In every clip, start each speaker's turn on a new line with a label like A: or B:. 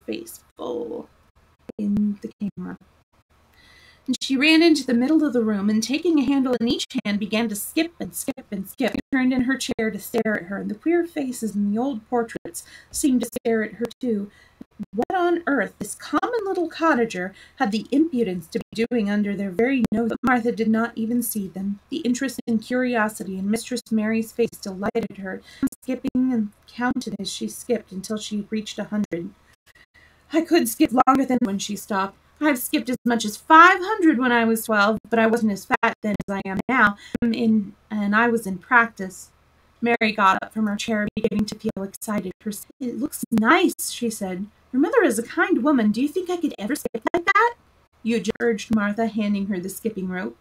A: face full in the camera. And she ran into the middle of the room, and taking a handle in each hand, began to skip and skip and skip. She turned in her chair to stare at her, and the queer faces in the old portraits seemed to stare at her too. What on earth this common little cottager had the impudence to be doing under their very nose? But Martha did not even see them. The interest and curiosity in Mistress Mary's face delighted her, skipping and counted as she skipped until she had reached 100. I could skip longer than when she stopped. I've skipped as much as 500 when I was 12, but I wasn't as fat then as I am now, and I was in practice. Mary got up from her chair, beginning to feel excited. It looks nice, she said. Your mother is a kind woman. Do you think I could ever skip like that? You urged Martha, handing her the skipping rope.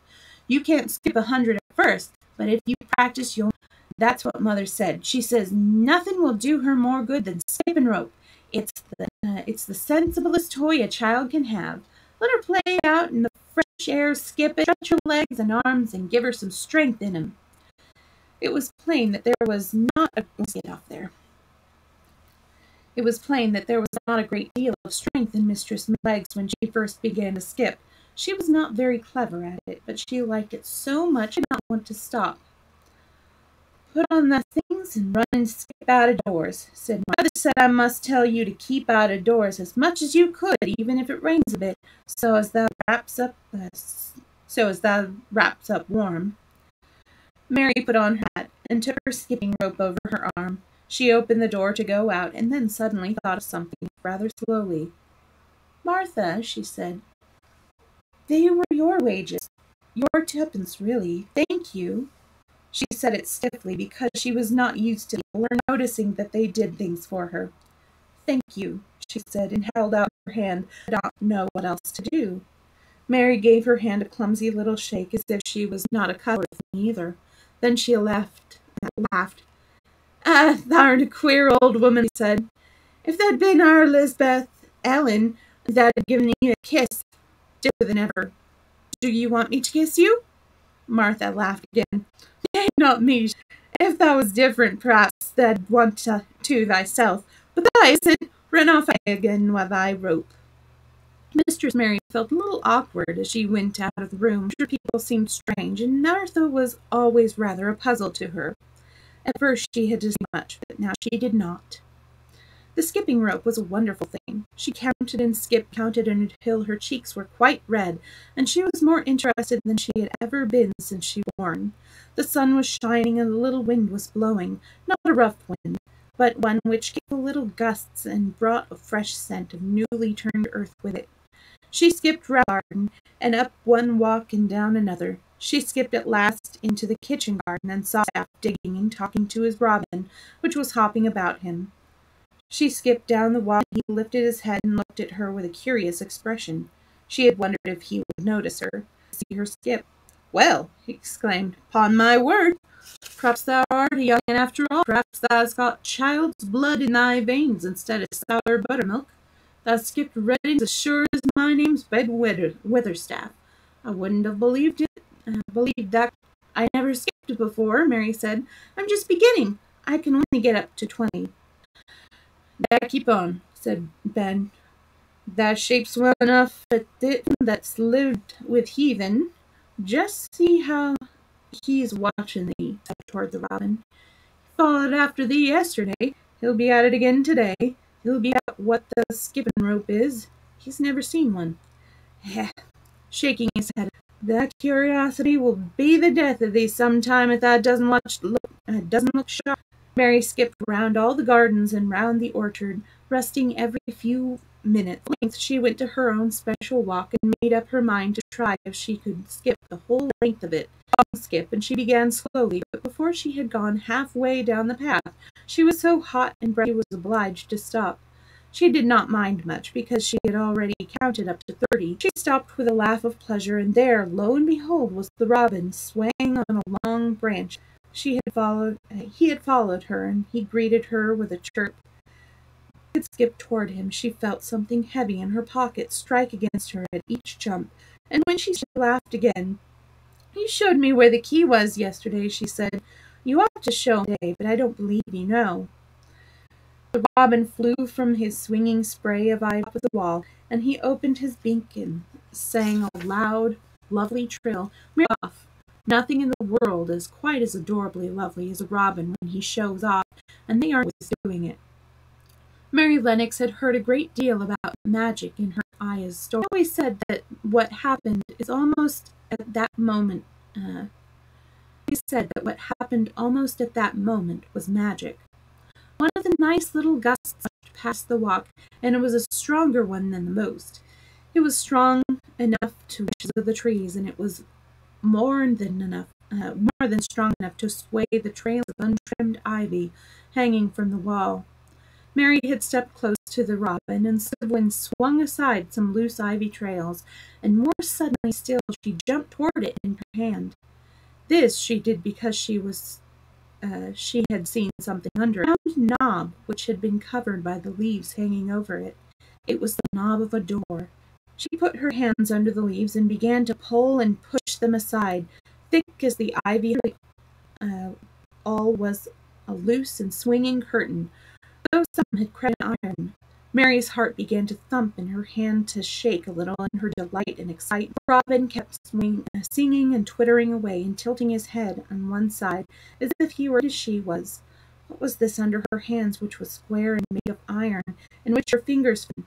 A: You can't skip 100 at first, but if you practice, you'll... That's what Mother said. She says nothing will do her more good than skipping rope. It's the sensiblest toy a child can have. Let her play out in the fresh air, skip it, stretch her legs and arms, and give her some strength in them. It was plain that there was not a... Let's get off there. It was plain that there was not a great deal of strength in Mistress' legs when she first began to skip. She was not very clever at it, but she liked it so much she did not want to stop. Put on the things and run and skip out of doors, said Mother. Said I must tell you to keep out of doors as much as you could, even if it rains a bit, so as thou wraps up warm. Mary put on her hat and took her skipping rope over her arm. She opened the door to go out, and then suddenly thought of something rather slowly. Martha, she said, they were your wages. Your tuppence, really. Thank you. She said it stiffly because she was not used to people noticing that they did things for her. Thank you, she said, and held out her hand, did not know what else to do. Mary gave her hand a clumsy little shake as if she was not accustomed to it either. Then she laughed. Ah, thou'rt a queer old woman, he said. If that'd been our Elizabeth Ellen, that'd have given you a kiss, different than ever. Do you want me to kiss you? Martha laughed again. Nay, not me. If thou was different, perhaps thou'd want to thyself. But thou isn't. Run off again with thy rope. Mistress Mary felt a little awkward as she went out of the room. Sure, people seemed strange, and Martha was always rather a puzzle to her. At first she had to say much, but now she did not. The skipping rope was a wonderful thing. She counted and skipped, counted until her cheeks were quite red, and she was more interested than she had ever been since she was born. The sun was shining and a little wind was blowing, not a rough wind, but one which gave a little gusts and brought a fresh scent of newly turned earth with it. She skipped round the garden, and up one walk and down another. She skipped at last into the kitchen garden and saw Staff digging and talking to his robin, which was hopping about him. She skipped down the walk, and he lifted his head and looked at her with a curious expression. She had wondered if he would notice her, see her skip. Well, he exclaimed, upon my word, perhaps thou art a young man after all. Perhaps thou hast got child's blood in thy veins instead of sour buttermilk. Thou skipped ready as sure as my name's Ben Witherstaff. I wouldn't have believed that. I never skipped before, Mary said. I'm just beginning. I can only get up to 20. That keep on, said Ben. That shapes well enough at it that's lived with heathen. Just see how he's watching thee, said toward the robin. He followed after thee yesterday. He'll be at it again today. He'll be at what the skipping rope is. He's never seen one. Shaking his head. That curiosity will be the death of thee sometime if that doesn't look sharp. Mary skipped round all the gardens and round the orchard, resting every few minutes. At length she went to her own special walk and made up her mind to try if she could skip the whole length of it. Skip, and she began slowly, but before she had gone halfway down the path, she was so hot and breathy she was obliged to stop. She did not mind much, because she had already counted up to 30. She stopped with a laugh of pleasure, and there, lo and behold, was the robin swaying on a long branch. He had followed her, and he greeted her with a chirp. She had skipped toward him. She felt something heavy in her pocket strike against her at each jump, and when she laughed again, "You showed me where the key was yesterday," she said. "You ought to show me today, but I don't believe you know." The robin flew from his swinging spray of ivy to the wall, and he opened his beak and sang a loud, lovely trill. Mary off. Nothing in the world is quite as adorably lovely as a robin when he shows off, and they aren't always doing it. Mary Lennox had heard a great deal about magic in her Aya's story. She always said that what happened is almost at that moment. He said that what happened almost at that moment was magic. One of the nice little gusts swept past the walk, and it was a stronger one than the most. It was strong enough to reach the trees, and it was more than strong enough to sway the trails of untrimmed ivy hanging from the wall. Mary had stepped close to the robin, and the wind swung aside some loose ivy trails, and more suddenly still she jumped toward it in her hand. This she did because she had seen something under it, a round knob which had been covered by the leaves hanging over it. It was the knob of a door. She put her hands under the leaves and began to pull and push them aside, thick as the ivy. All was a loose and swinging curtain, though some had crept iron. Mary's heart began to thump and her hand to shake a little in her delight and excitement. Robin kept singing and twittering away and tilting his head on one side as if he were as she was. What was this under her hands which was square and made of iron, and which her fingers fit?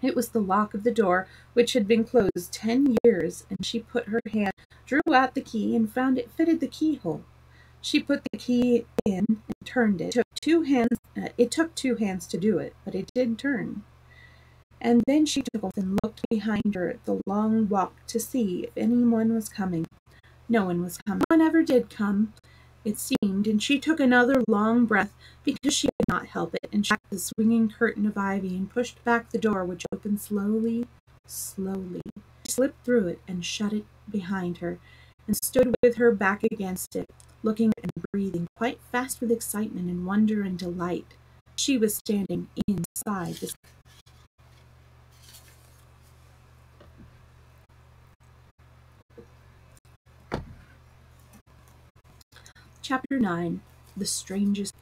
A: It was the lock of the door, which had been closed 10 years, and she put her hand, drew out the key, and found it fitted the keyhole. She put the key in and turned it. It took two hands to do it, but it did turn. And then she took off and looked behind her at the long walk to see if anyone was coming. No one was coming. No one ever did come, it seemed, and she took another long breath because she could not help it, and shut the swinging curtain of ivy and pushed back the door, which opened slowly, slowly. She slipped through it and shut it behind her, and stood with her back against it, looking and breathing quite fast with excitement and wonder and delight. She was standing inside this. Chapter 9. The Strangest.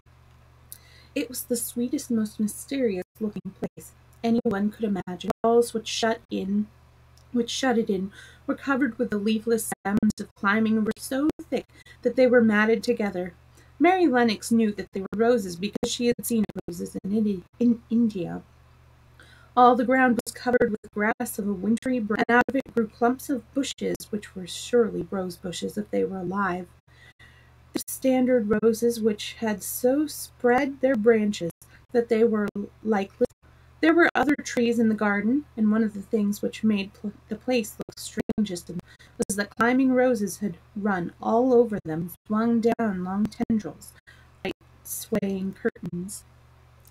A: It was the sweetest, most mysterious-looking place anyone could imagine. The walls which shut it in were covered with the leafless stems of climbing were so thick that they were matted together. Mary Lennox knew that they were roses because she had seen roses in India. All the ground was covered with grass of a wintry brown, and out of it grew clumps of bushes, which were surely rose bushes if they were alive. The standard roses which had so spread their branches that they were like little. There were other trees in the garden, and one of the things which made the place look strangest was that climbing roses had run all over them, swung down long tendrils, like swaying curtains.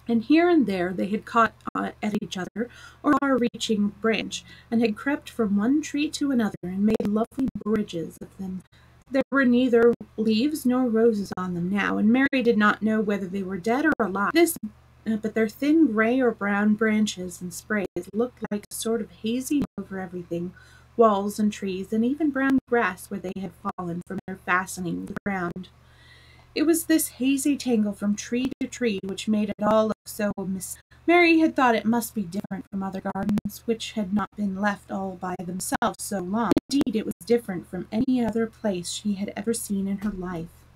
A: And here and there they had caught at each other or a far-reaching branch, and had crept from one tree to another, and made lovely bridges of them. There were neither leaves nor roses on them now, and Mary did not know whether they were dead or alive. But their thin gray or brown branches and sprays looked like a sort of hazy over everything, walls and trees, and even brown grass where they had fallen from their fastening to the ground. It was this hazy tangle from tree to tree which made it all look so mysterious. Mary had thought it must be different from other gardens, which had not been left all by themselves so long. Indeed, it was different from any other place she had ever seen in her life.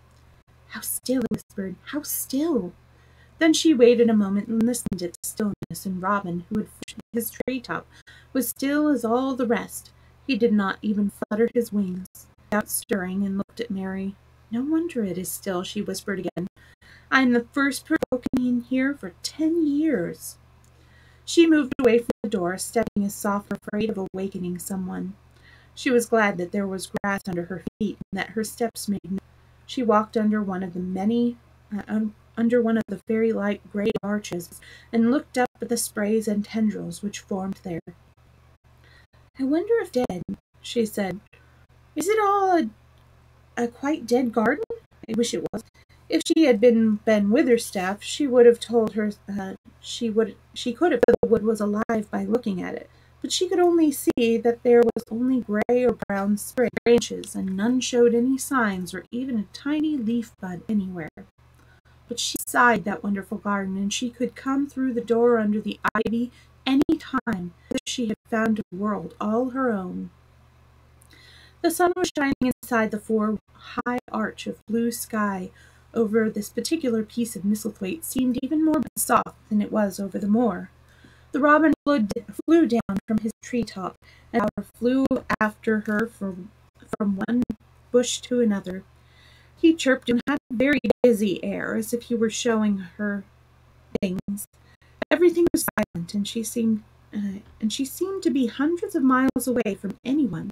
A: "How still!" it whispered. "How still!" Then she waited a moment and listened at the stillness, and Robin, who had fished his tree-top, was still as all the rest. He did not even flutter his wings, without stirring, and looked at Mary. "No wonder it is still," she whispered again. "I am the first person spoken in here for 10 years." She moved away from the door, stepping as soft, afraid of awakening someone. She was glad that there was grass under her feet, and that her steps made no. She walked under one of the fairy-like gray arches, and looked up at the sprays and tendrils which formed there. "I wonder if dead," she said. "Is it all a quite dead garden? I wish it was." If she had been Ben Witherstaff, she would have told her she could have said the wood was alive by looking at it, but she could only see that there was only gray or brown branches, and none showed any signs or even a tiny leaf bud anywhere. but she sighed that wonderful garden, and she could come through the door under the ivy any time, as if she had found a world all her own. The sun was shining inside the four-high arch of blue sky over this particular piece of mistletoe. It seemed even more soft than it was over the moor. The robin flew down from his treetop, and flew after her from one bush to another. He chirped and had a very busy air, as if he were showing her things. Everything was silent, and she seemed to be hundreds of miles away from anyone,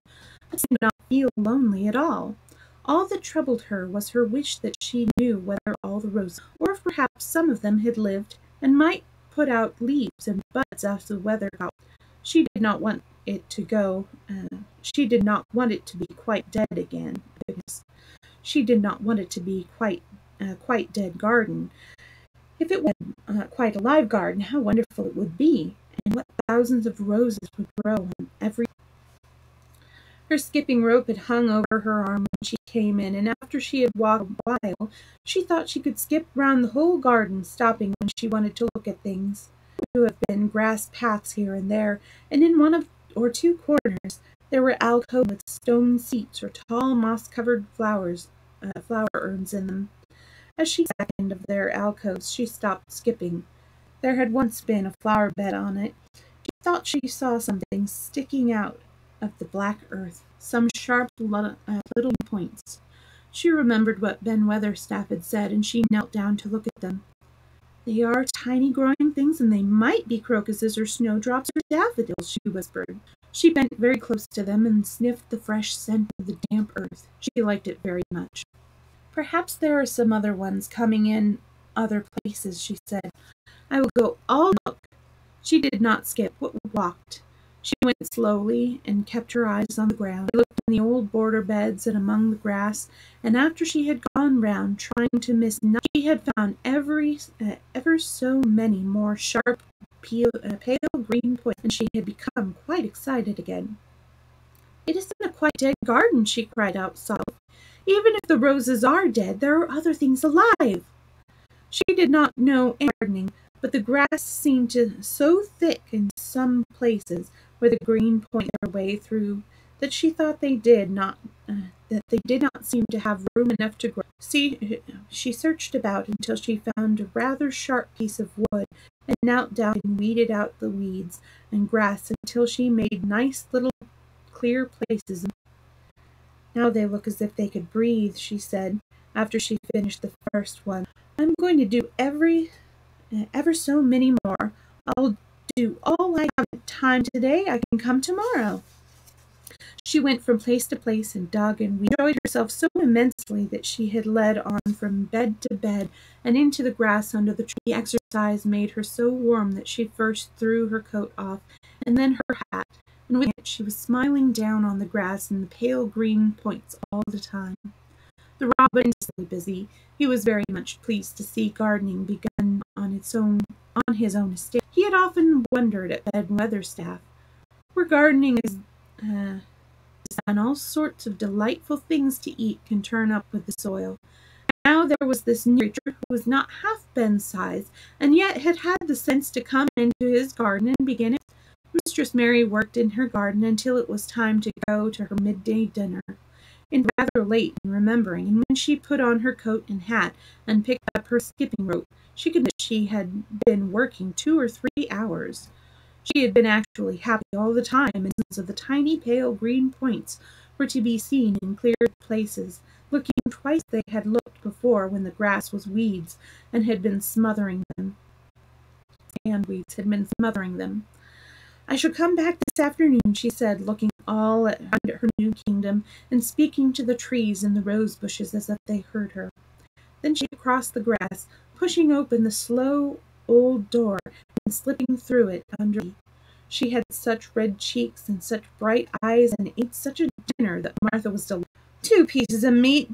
A: but did not feel lonely at all. All that troubled her was her wish that she knew whether all the roses, or if perhaps some of them had lived, and might put out leaves and buds as the weather got. She did not want it to go. She did not want it to be quite dead again. She did not want it to be quite dead garden. If it was quite a live garden, how wonderful it would be, and what thousands of roses would grow on every. Her skipping rope had hung over her arm when she came in, and after she had walked a while, she thought she could skip round the whole garden, stopping when she wanted to look at things. There would have been grass paths here and there, and in one or two corners there were alcoves with stone seats or tall moss-covered flower urns in them. As she sat at the end of their alcoves, she stopped skipping. There had once been a flower bed on it. She thought she saw something sticking out of the black earth, some sharp little points. She remembered what Ben Weatherstaff had said, and she knelt down to look at them. "They are tiny growing things, and they might be crocuses or snowdrops or daffodils," she whispered. She bent very close to them and sniffed the fresh scent of the damp earth. She liked it very much. "Perhaps there are some other ones coming in other places," she said. "I will go all look." She did not skip, but walked. She went slowly and kept her eyes on the ground. She looked in the old border beds and among the grass, and after she had gone round, trying to miss nothing, she had found ever so many more sharp, pale green points, and she had become quite excited again. "It isn't a quite dead garden," she cried out softly. "Even if the roses are dead, there are other things alive." She did not know gardening, but the grass seemed so thick in some places where the green pointed their way through that she thought they did not seem to have room enough to grow. She searched about until she found a rather sharp piece of wood, and knelt down and weeded out the weeds and grass until she made nice little clear places. "Now they look as if they could breathe," she said, after she finished the first one. "I'm going to do ever so many more. I'll do all I have time today. I can come tomorrow." She went from place to place and dug, and enjoyed herself so immensely that she had led on from bed to bed and into the grass under the tree. The exercise made her so warm that she first threw her coat off, and then her hat, and with it she was smiling down on the grass and the pale green points all the time. The robin was busy. He was very much pleased to see gardening begun on his own estate. He had often wondered at Ben Weatherstaff, where gardening is done, all sorts of delightful things to eat can turn up with the soil. Now there was this new creature who was not half Ben's size, and yet had had the sense to come into his garden and begin it. Mistress Mary worked in her garden until it was time to go to her midday dinner. It was rather late in remembering, and when she put on her coat and hat and picked up her skipping rope, she could that she had been working 2 or 3 hours. She had been actually happy all the time, and of the tiny pale green points were to be seen in cleared places, looking twice they had looked before when the grass was weeds and had been smothering them. Sandweeds had been smothering them. "I shall come back this afternoon," she said, looking all around at her new kingdom, and speaking to the trees and the rose bushes as if they heard her. Then she crossed the grass, pushing open the slow old door and slipping through it under. She had such red cheeks and such bright eyes, and ate such a dinner that Martha was delighted. "2 pieces of meat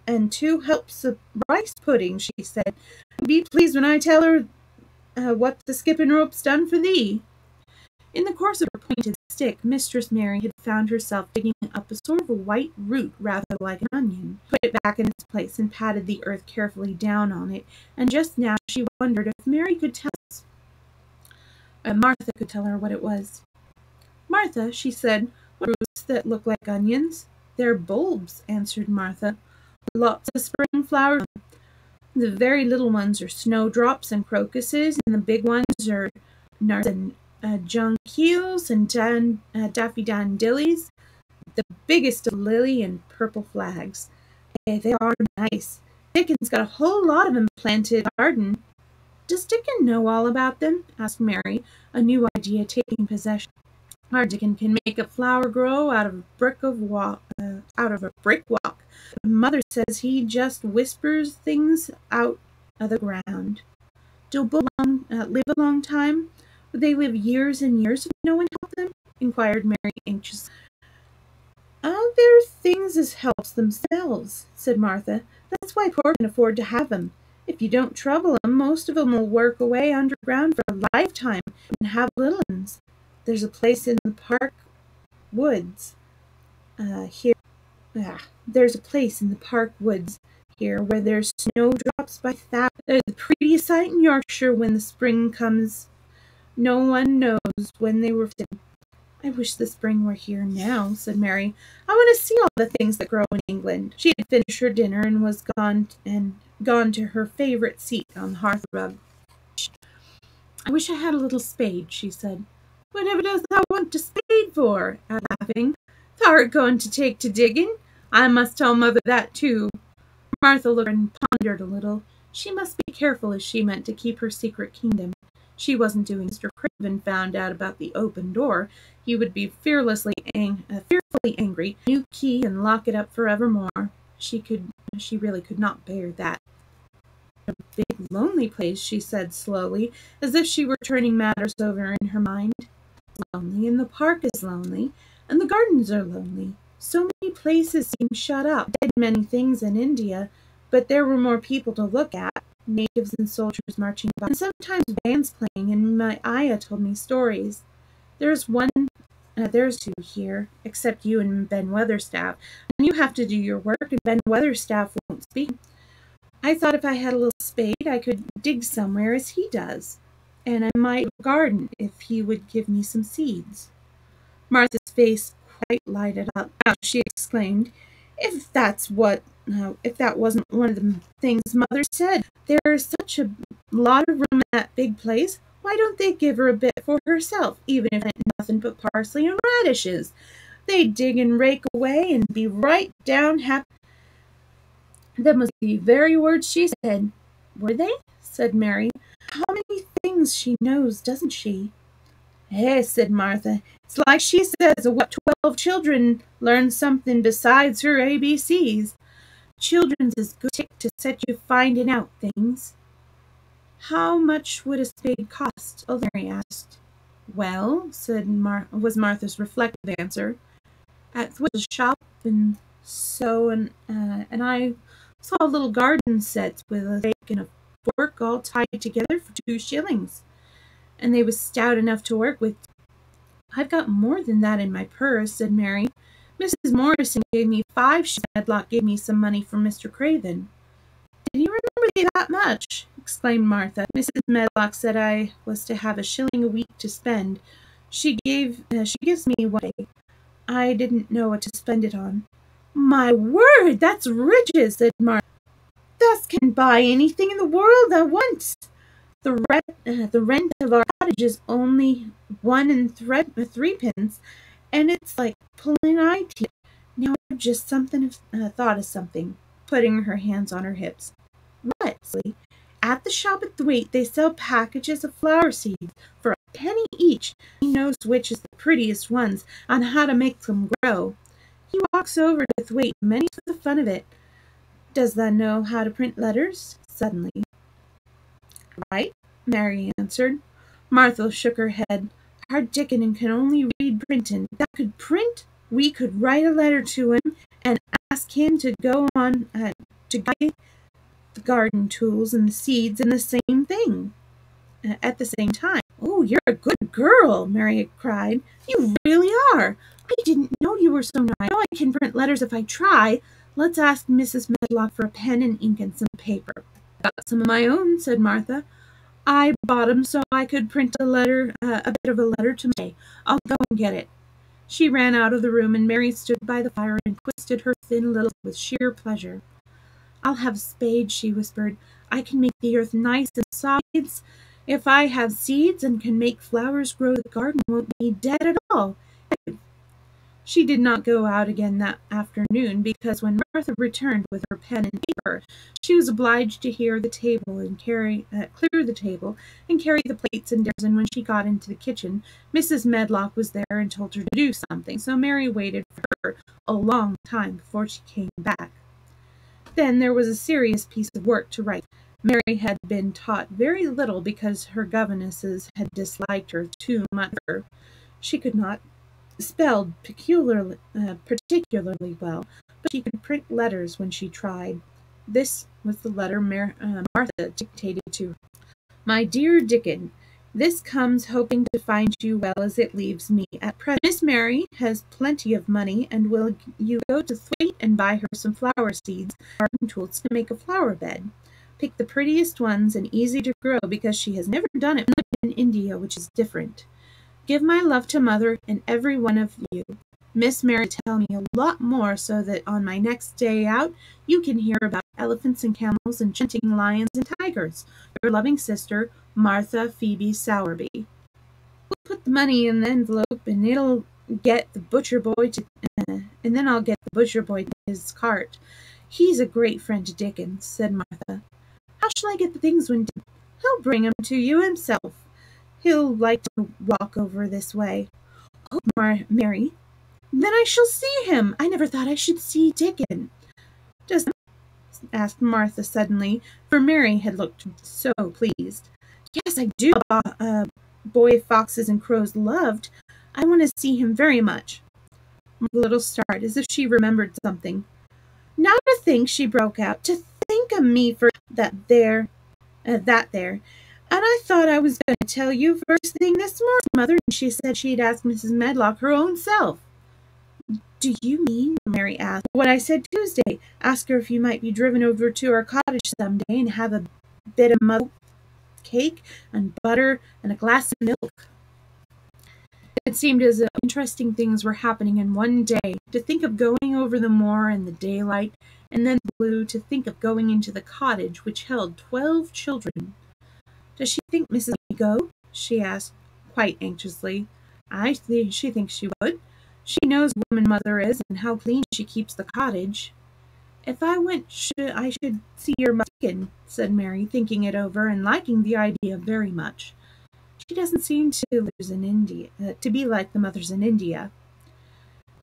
A: and 2 helps of rice pudding," she said. "Be pleased when I tell her what the skipping rope's done for thee." In the course of her pointed stick, Mistress Mary had found herself digging up a sort of a white root rather like an onion, put it back in its place, and patted the earth carefully down on it, and just now she wondered if Mary could tell us. Martha could tell her what it was. "Martha," she said, "what are roots that look like onions?" "They're bulbs," answered Martha. "Lots of spring flowers. The very little ones are snowdrops and crocuses, and the big ones are narcissus and jonquils and daffodillies. The biggest are lily and purple flags. They are nice. Dickon's got a whole lot of them planted in the garden." "Does Dickon know all about them?" asked Mary, a new idea taking possession. "Our Dickon can make a flower grow out of a brick walk. Mother says he just whispers things out of the ground." "Do bulbs live a long time? Would they live years and years if no one helped them?" inquired Mary anxiously. "Oh, they're things as helps themselves," said Martha. "That's why poor can afford to have 'em. If you don't trouble 'em, most of 'em will work away underground for a lifetime and have little 'uns. There's a place in the park woods here. There's a place in the park woods here where there's snowdrops by thousands. They're the prettiest sight in Yorkshire when the spring comes. No one knows when they were found." "I wish the spring were here now," said Mary. "I want to see all the things that grow in England." She had finished her dinner and was gone to her favorite seat on the hearth rug. "I wish I had a little spade," she said. "Whatever does thou want a spade for?" laughing. "Thou'rt going to take to digging? I must tell mother that too." Martha looked and pondered a little. She must be careful if she meant to keep her secret kingdom. She wasn't doing Mr. Craven found out about the open door. He would be fearfully angry, new key, and lock it up forevermore. She really could not bear that. "A big lonely place," she said slowly, as if she were turning matters over in her mind. "It's lonely, and the park is lonely, and the gardens are lonely. So many places seem shut up. I did many things in India, but there were more people to look at, natives and soldiers marching by, and sometimes bands playing, and my ayah told me stories. There's two here, except you and Ben Weatherstaff, and you have to do your work, and Ben Weatherstaff won't speak. I thought if I had a little spade I could dig somewhere as he does, and I might garden if he would give me some seeds." Martha's face quite lighted up. "Now," she exclaimed, if that wasn't one of the things Mother said. There's such a lot of room in that big place. Why don't they give her a bit for herself, even if it ain't nothing but parsley and radishes? They'd dig and rake away and be right down happy." "Them was the very words she said." "Were they?" said Mary. "How many things she knows, doesn't she?" Said Martha. "It's like she says, what 12 children learn something besides her ABCs. Children's as good tick to set you finding out things." "How much would a spade cost?" Mary asked. "Well," was Martha's reflective answer, "at the shop and I saw little garden sets with a rake and a fork all tied together for 2 shillings, and they was stout enough to work with." "I've got more than that in my purse," said Mary. "Mrs. Morrison gave me 5 shillings. Medlock gave me some money from Mr. Craven." "Did he remember that much?" exclaimed Martha. "Mrs. Medlock said I was to have 1 shilling a week to spend. She gives me 1 day. I didn't know what to spend it on." "My word, that's riches," said Martha. "Thus can buy anything in the world at once. The rent of our cottage is only 1 and 3pence, and it's like pulling eye teeth. Now I've just thought of something," putting her hands on her hips. "What, silly?" "At the shop at Thwaite they sell packages of flower seeds for 1 penny each. He knows which is the prettiest ones and how to make them grow. He walks over to Thwaite many for the fun of it." "Does thou know how to print letters?" suddenly. "Right," Mary answered. Martha shook her head. "Our Dickon can only read printin'. Thou could print? We could write a letter to him and ask him to go on to buy the garden tools and the seeds and the same thing at the same time." "Oh, you're a good girl," Mary cried. "You really are. I didn't know you were so nice. I know I can print letters if I try. Let's ask Mrs. Medlock for a pen and ink and some paper." "Got some of my own," said Martha. "I bought 'em so I could print a bit of a letter to May. I'll go and get it." She ran out of the room, and Mary stood by the fire and twisted her thin little with sheer pleasure. "I'll have a spade," she whispered. "I can make the earth nice and soft. If I have seeds and can make flowers grow, the garden won't be dead at all." She did not go out again that afternoon, because when Martha returned with her pen and paper, she was obliged to clear the table and carry the plates and dishes. And when she got into the kitchen, Mrs. Medlock was there and told her to do something. So Mary waited for her a long time before she came back. Then there was a serious piece of work to write. Mary had been taught very little because her governesses had disliked her too much. She could not spell particularly well, but she could print letters when she tried. This was the letter Martha dictated to her. "My dear Dickon, this comes hoping to find you well as it leaves me. At present, Miss Mary has plenty of money, and will you go to Thwaite and buy her some flower seeds and garden tools to make a flower bed. Pick the prettiest ones and easy to grow, because she has never done it in India, which is different. Give my love to Mother and every one of you. Miss Mary tell me a lot more, so that on my next day out you can hear about elephants and camels and hunting lions and tigers. Your loving sister, Martha Phoebe Sowerby." "We'll put the money in the envelope, and it'll get the butcher boy to, and then I'll get the butcher boy to his cart. He's a great friend to Dickens," said Martha. "How shall I get the things when he'll bring 'em to you himself? He'll like to walk over this way." "Oh, Mary, then I shall see him. I never thought I should see Dickon." "Does he?" asked Martha suddenly, for Mary had looked so pleased. "Yes, I do. Boy foxes and crows loved. I want to see him very much." With a little start, as if she remembered something. "Now to think," she broke out, "to think of me for that there. And I thought I was going to tell you first thing this morning, Mother, and she said she'd ask Mrs. Medlock her own self." "Do you mean," Mary asked, "what I said Tuesday? Ask her if you might be driven over to our cottage some day and have a bit of mother cake and butter and a glass of milk?" It seemed as if interesting things were happening in one day. To think of going over the moor in the daylight, and then blue to think of going into the cottage which held 12 children. "Does she think Mrs. may go?" she asked, quite anxiously. She thinks she would. She knows what woman Mother is, and how clean she keeps the cottage." "If I went, I should see your mother," said Mary, thinking it over and liking the idea very much. "She doesn't seem to be like the mothers in India."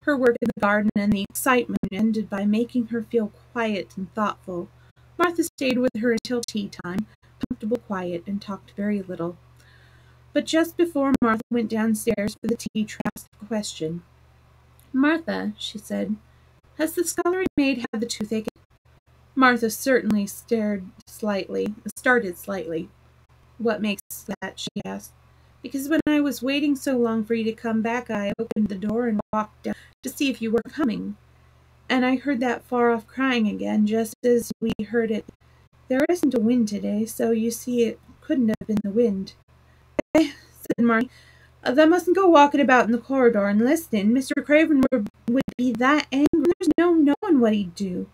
A: Her work in the garden and the excitement ended by making her feel quiet and thoughtful. Martha stayed with her until tea time, comfortable, quiet, and talked very little. But just before Martha went downstairs for the tea, she asked a question. "Martha," she said, "has the scullery maid had the toothache?" Martha certainly started slightly. "What makes that?" she asked. "Because when I was waiting so long for you to come back, I opened the door and walked down to see if you were coming. And I heard that far-off crying again, just as we heard it. There isn't a wind today, so you see it couldn't have been the wind." Said Martha. "Thou mustn't go walking about in the corridor and listening. Mr. Craven would be that angry. There's no knowing what he'd do."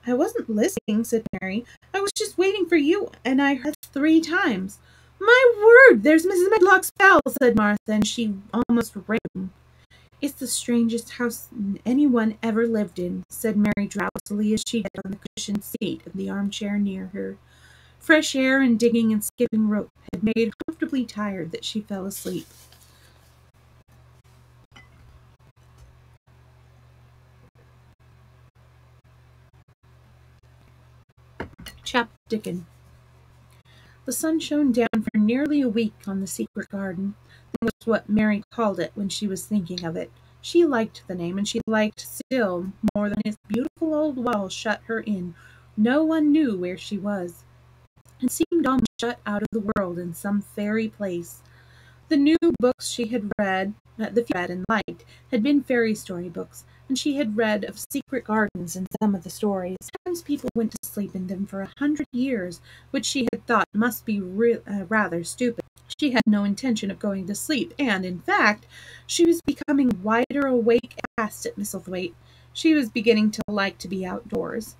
A: "I wasn't listening," said Mary. "I was just waiting for you, and I heard 3 times." "My word, there's Mrs. Medlock's bell," said Martha, and she almost ran. "It's the strangest house anyone ever lived in," said Mary drowsily, as she sat on the cushioned seat of the armchair near her. Fresh air and digging and skipping rope had made her comfortably tired that she fell asleep. Chapter Dickon. The sun shone down for nearly a week on the secret garden. That was what Mary called it when she was thinking of it. She liked the name, and she liked still more than its beautiful old walls shut her in. No one knew where she was. It seemed almost shut out of the world in some fairy place. The new books she had read, the few read and liked, had been fairy story books, and she had read of secret gardens in some of the stories. Sometimes people went to sleep in them for 100 years, which she had thought must be rather stupid. She had no intention of going to sleep, and, in fact, she was becoming wider awake at last at Misselthwaite. She was beginning to like to be outdoors.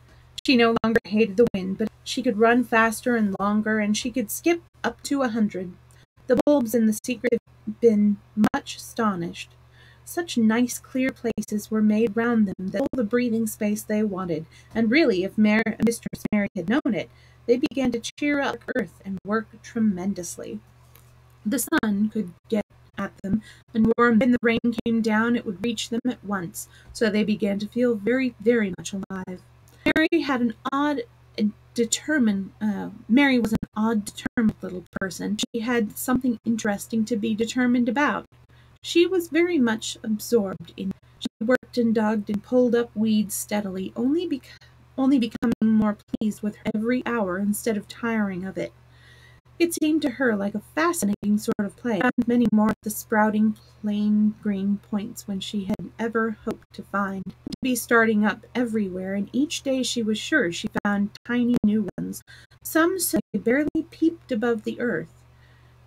A: She no longer hated the wind, but she could run faster and longer, and she could skip up to 100. The bulbs in the secret had been much astonished. Such nice clear places were made round them that all the breathing space they wanted, and really, if Mistress Mary had known it, they began to cheer up earth and work tremendously. The sun could get at them, and when the rain came down it would reach them at once, so they began to feel very, very much alive. Mary had an odd, Mary was an odd, determined little person. She had something interesting to be determined about. She was very much absorbed in. She worked and dug and pulled up weeds steadily, only becoming more pleased with every hour instead of tiring of it. It seemed to her like a fascinating sort of play, and many more of the sprouting, plain green points when she had ever hoped to find. To be starting up everywhere, and each day she was sure she found tiny new ones. Some so they barely peeped above the earth.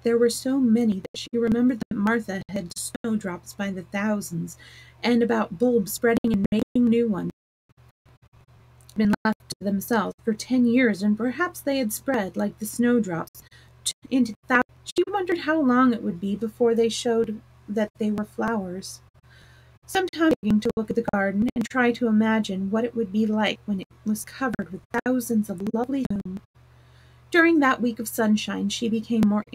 A: There were so many that she remembered that Martha had snowdrops by the thousands, and about bulbs spreading and making new ones been left to themselves for 10 years, and perhaps they had spread, like the snowdrops, into thousands. She wondered how long it would be before they showed that they were flowers. Sometimes beginning to look at the garden and try to imagine what it would be like when it was covered with thousands of lovely blooms. During that week of sunshine she became more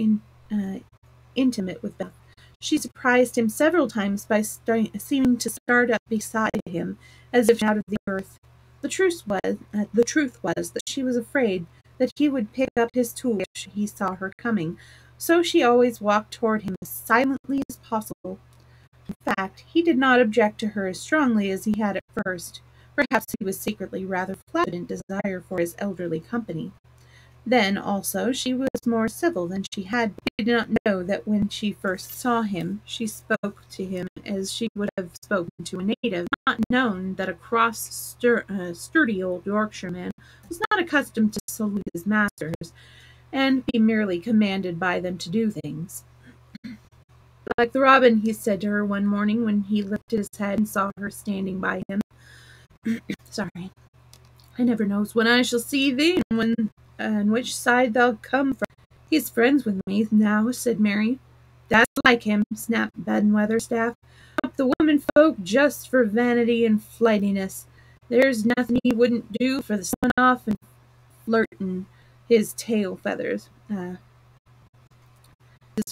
A: intimate with Beth. She surprised him several times by seeming to start up beside him as if out of the earth. The truth was that she was afraid that he would pick up his tool if he saw her coming, so she always walked toward him as silently as possible. In fact, he did not object to her as strongly as he had at first. Perhaps he was secretly rather flattered in desire for his elderly company. Then, also, she was more civil than she had been. She did not know that when she first saw him, she spoke to him as she would have spoken to a native, not known that a sturdy old Yorkshireman was not accustomed to salute his masters, and be merely commanded by them to do things. Like the robin, he said to her one morning when he lifted his head and saw her standing by him. Sorry. I never knows when I shall see thee, and which side thou'lt come from. He's friends with me now, said Mary. That's like him, snapped Ben Weatherstaff. Up the women folk just for vanity and flightiness. There's nothing he wouldn't do for the sun off and flirting his tail feathers. As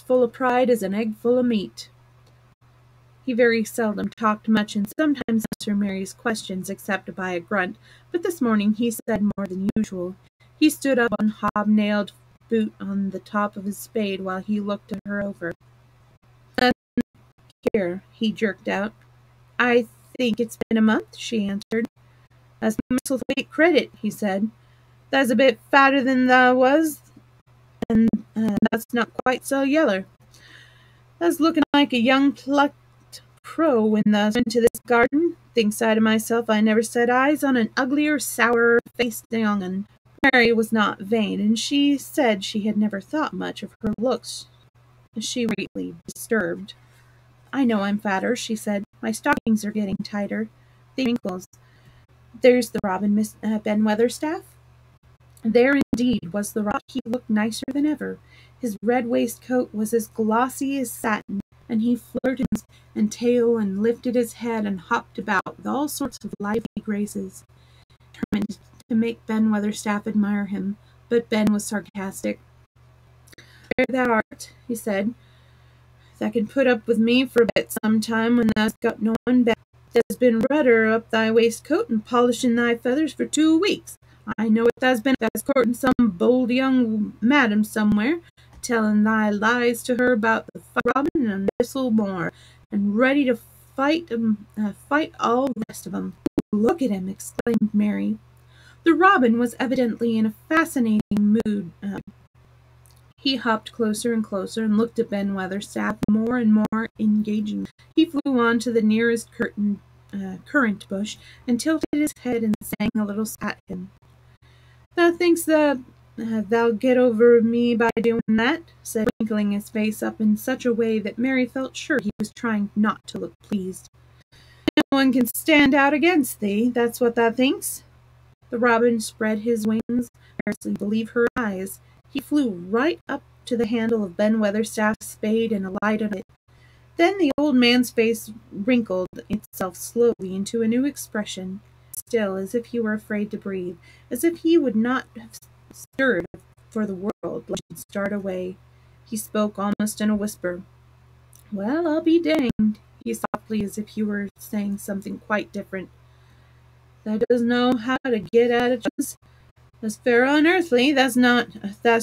A: full of pride as an egg full of meat. He very seldom talked much, and sometimes answered Mary's questions except by a grunt, but this morning he said more than usual. He stood up on hobnailed boot on the top of his spade while he looked her over. Here, he jerked out. I think it's been a month, she answered. That's Misselthwaite credit, he said. That's a bit fatter than thou was, and that's not quite so yeller. That's looking like a young plucked crow when thou went to this garden. Thinks I to myself I never set eyes on an uglier, sourer-faced young un. Mary was not vain, and she said she had never thought much of her looks. She was greatly disturbed. I know I'm fatter, she said. My stockings are getting tighter. The wrinkles. There's the robin, Ben Weatherstaff. There indeed was the robin. He looked nicer than ever. His red waistcoat was as glossy as satin, and he flirted and tail and lifted his head and hopped about with all sorts of lively graces, determined to make Ben Weatherstaff admire him. But Ben was sarcastic. There thou art, he said. Thou can put up with me for a bit some time when thou'st got no one back. Thou's been rudder up thy waistcoat and polishing thy feathers for 2 weeks. I know what thou's been. Thou's courting some bold young madam somewhere, telling thy lies to her about the robin and Thistle more, and ready to fight all the rest of 'em. Look at him, exclaimed Mary. The robin was evidently in a fascinating mood. He hopped closer and closer and looked at Ben Weatherstaff more and more engagingly. He flew on to the nearest currant bush and tilted his head and sang a little at him. "Thou thinks thou'll get over me by doing that?" said, twinkling his face up in such a way that Mary felt sure he was trying not to look pleased. "No one can stand out against thee, that's what thou thinks." The robin spread his wings, scarcely believe her eyes. He flew right up to the handle of Ben Weatherstaff's spade and alighted on it. Then the old man's face wrinkled itself slowly into a new expression, still as if he were afraid to breathe, as if he would not have stirred for the world lest he should start away. He spoke almost in a whisper. "Well, I'll be danged," he softly, as if he were saying something quite different. "Thou does know how to get at a chance. That's fair unearthly, that's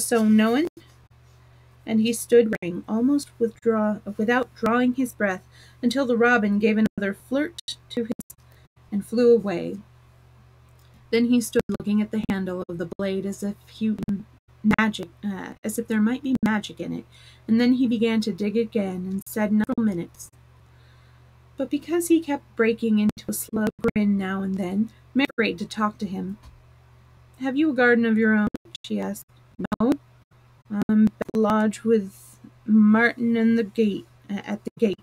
A: so knowin'." And he stood ring, almost without drawing his breath, until the robin gave another flirt to his and flew away. Then he stood looking at the handle of the blade as if as if there might be magic in it, and then he began to dig again and said in several minutes. But because he kept breaking into a slow grin now and then, Mary was afraid to talk to him. "Have you a garden of your own?" she asked. "No, I'm at the lodge with Martin and at the gate.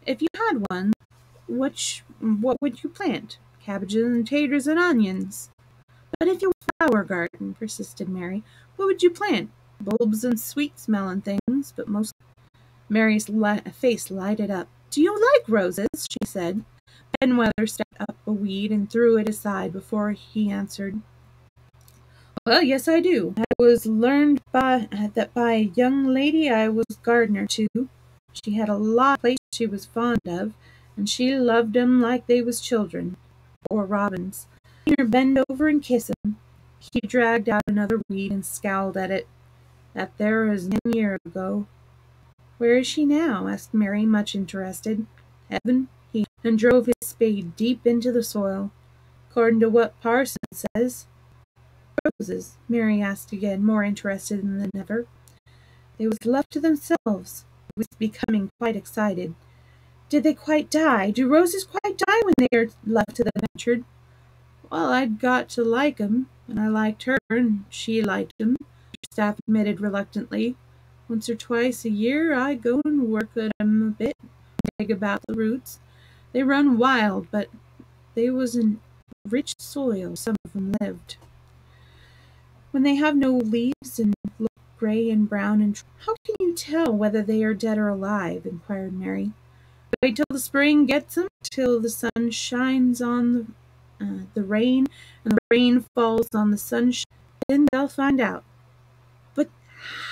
A: If you had one, what would you plant? Cabbages and taters and onions." "But if you had a flower garden," persisted Mary, "what would you plant? Bulbs and sweet-smelling things, but most—" Mary's face lighted up. "Do you like roses?" she said. Ben Weather stepped up a weed and threw it aside before he answered. "Well, yes, I do. I was learned by a young lady I was gardener to. She had a lot of places she was fond of, and she loved 'em like they was children, or robins. Seen her bend over and kiss 'em." He dragged out another weed and scowled at it. "That there is 10 years ago." "Where is she now?" asked Mary, much interested. "Heaven," and drove his spade deep into the soil. "'Cording to what parson says." "Roses?" Mary asked again, more interested than ever. "They was left to themselves." He was becoming quite excited. "Did they quite die? Do roses quite die when they are left to them?" ventured. "Well, I'd got to like 'em, and I liked her, and she liked 'em," Staff admitted reluctantly. "Once or twice a year I go and work at 'em a bit, dig about the roots. They run wild, but they was in rich soil some of 'em lived." "When they have no leaves and look gray and brown and how can you tell whether they are dead or alive?" inquired Mary. "Wait till the spring gets 'em, till the sun shines on the rain, and the rain falls on the sunshine. Then they'll find out." "But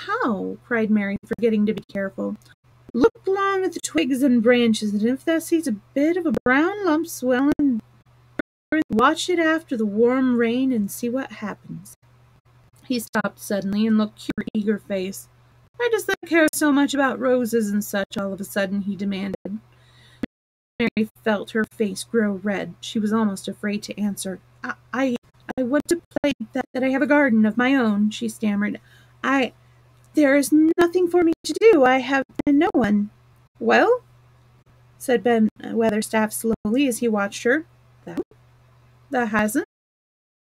A: how?" cried Mary, forgetting to be careful. "Look along at the twigs and branches, and if thou sees a bit of a brown lump swellin', watch it after the warm rain and see what happens." He stopped suddenly and looked at her eager face. "Why does thou care so much about roses and such all of a sudden?" he demanded. Mary felt her face grow red. She was almost afraid to answer. I want to play that I have a garden of my own," she stammered. There is nothing for me to do. I have no one." "Well?" said Ben Weatherstaff slowly as he watched her. Thou hasn't?